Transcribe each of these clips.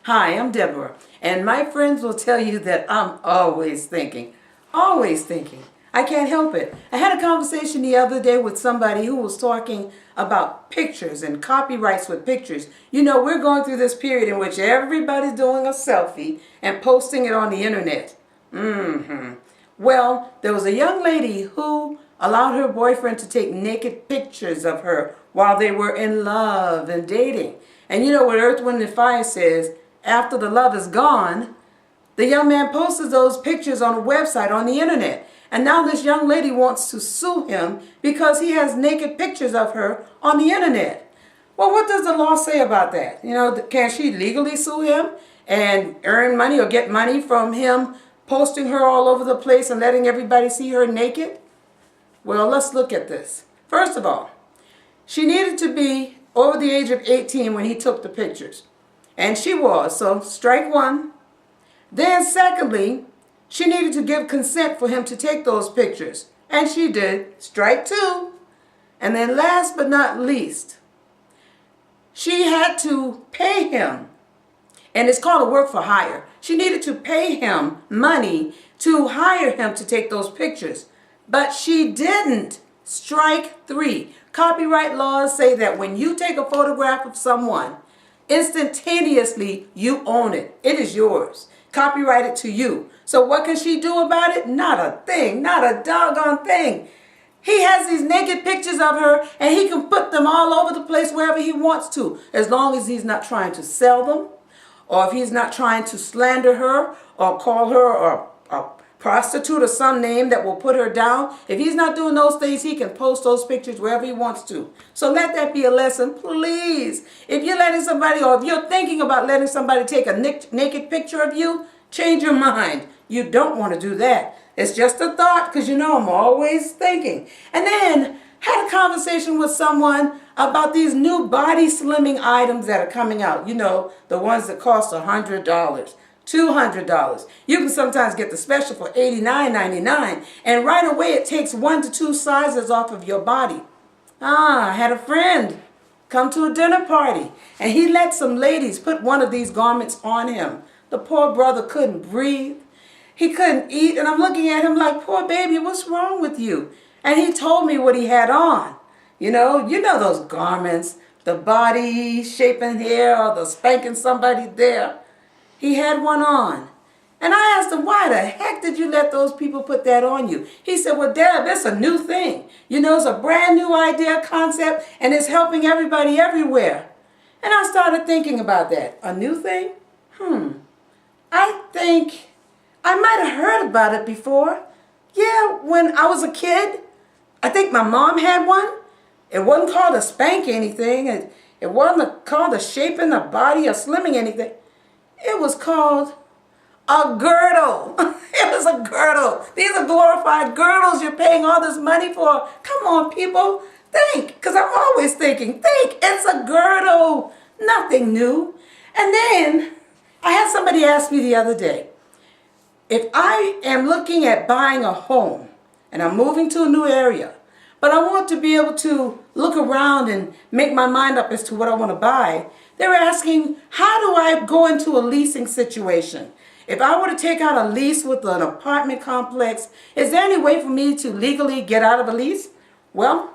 Hi, I'm Deborah, and my friends will tell you that I'm always thinking. Always thinking. I can't help it. I had a conversation the other day with somebody who was talking about pictures and copyrights with pictures. You know, we're going through this period in which everybody's doing a selfie and posting it on the internet. Well, there was a young lady who allowed her boyfriend to take naked pictures of her while they were in love and dating. And you know what Earth, Wind, and Fire says, after the love is gone, the young man posted those pictures on a website on the internet. And now this young lady wants to sue him because he has naked pictures of her on the internet. Well, what does the law say about that? You know, can she legally sue him and earn money or get money from him posting her all over the place and letting everybody see her naked? Well, let's look at this. First of all, she needed to be over the age of 18 when he took the pictures. And she was, so strike one. Then secondly, she needed to give consent for him to take those pictures. And she did, strike two. And then last but not least, she had to pay him. And it's called a work for hire. She needed to pay him money to hire him to take those pictures. But she didn't. Strike three. Copyright laws say that when you take a photograph of someone, instantaneously you own it. It is yours. Copyrighted to you. So what can she do about it? Not a thing. Not a doggone thing. He has these naked pictures of her and he can put them all over the place wherever he wants to, as long as he's not trying to sell them, or if he's not trying to slander her or call her a prostitute or some name that will put her down. If he's not doing those things, he can post those pictures wherever he wants to. So let that be a lesson, please. If you're letting somebody, or if you're thinking about letting somebody take a naked picture of you, change your mind. You don't want to do that. It's just a thought, because you know I'm always thinking. And then had a conversation with someone about these new body slimming items that are coming out. You know, the ones that cost $100, $200. You can sometimes get the special for $89.99, and right away it takes 1 to 2 sizes off of your body. I had a friend come to a dinner party, and he let some ladies put one of these garments on him. The poor brother couldn't breathe. He couldn't eat, and I'm looking at him like, poor baby, what's wrong with you? And he told me what he had on. You know those garments, the body shaping here or the spanking somebody there. He had one on. And I asked him, why the heck did you let those people put that on you? He said, well, Deb, it's a new thing. You know, it's a brand new idea, concept, and it's helping everybody everywhere. And I started thinking about that. A new thing? I think I might have heard about it before. Yeah, when I was a kid, I think my mom had one. It wasn't called a spank anything. It wasn't called a shaping the body or slimming anything. It was called a girdle. It was a girdle. These are glorified girdles you're paying all this money for. Come on, people. Think, because I'm always thinking. Think, it's a girdle. Nothing new. And then I had somebody ask me the other day, if I am looking at buying a home and I'm moving to a new area, but I want to be able to look around and make my mind up as to what I want to buy, they're asking, how do I go into a leasing situation? If I were to take out a lease with an apartment complex, is there any way for me to legally get out of a lease? Well,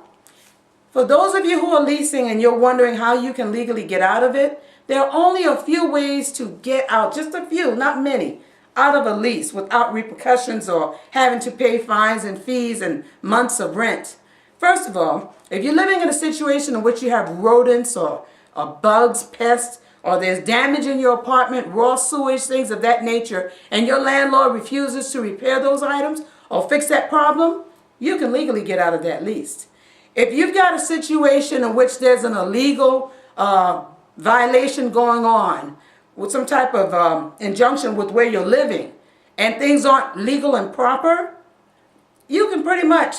for those of you who are leasing and you're wondering how you can legally get out of it, there are only a few ways to get out, just a few, not many, out of a lease without repercussions or having to pay fines and fees and months of rent. First of all, if you're living in a situation in which you have rodents or bugs, pests, or there's damage in your apartment, raw sewage, things of that nature, and your landlord refuses to repair those items or fix that problem, you can legally get out of that lease. If you've got a situation in which there's an illegal violation going on, with some type of injunction with where you're living, and things aren't legal and proper, you can pretty much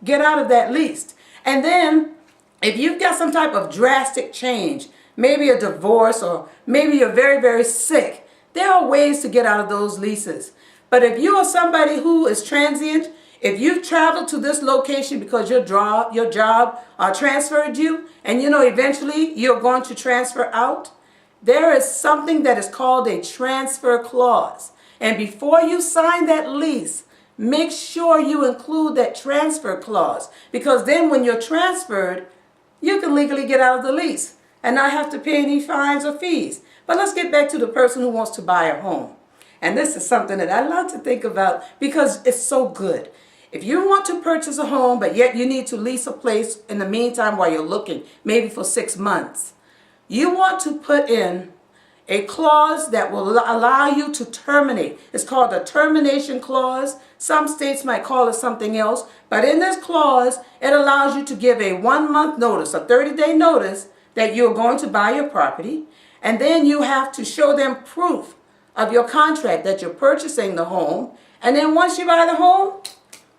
get out of that lease. And then, if you've got some type of drastic change, maybe a divorce, or maybe you're very, very sick, there are ways to get out of those leases. But if you are somebody who is transient, if you've traveled to this location because your job transferred you, and you know eventually you're going to transfer out, there is something that is called a transfer clause. And before you sign that lease, make sure you include that transfer clause, because then when you're transferred, you can legally get out of the lease and not have to pay any fines or fees. But let's get back to the person who wants to buy a home. And this is something that I love to think about because it's so good. If you want to purchase a home, but yet you need to lease a place in the meantime while you're looking, maybe for 6 months, you want to put in a clause that will allow you to terminate. It's called a termination clause. Some states might call it something else. But in this clause, it allows you to give a 1-month notice, a 30-day notice that you're going to buy your property. And then you have to show them proof of your contract that you're purchasing the home. And then once you buy the home,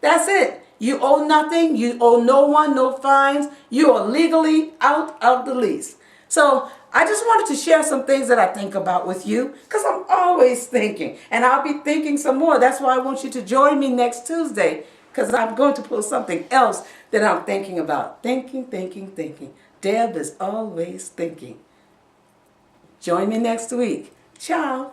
that's it. You owe nothing. You owe no one, no fines. You are legally out of the lease. So I just wanted to share some things that I think about with you, because I'm always thinking, and I'll be thinking some more. That's why I want you to join me next Tuesday, because I'm going to post something else that I'm thinking about. Thinking, thinking, thinking. Deb is always thinking. Join me next week. Ciao.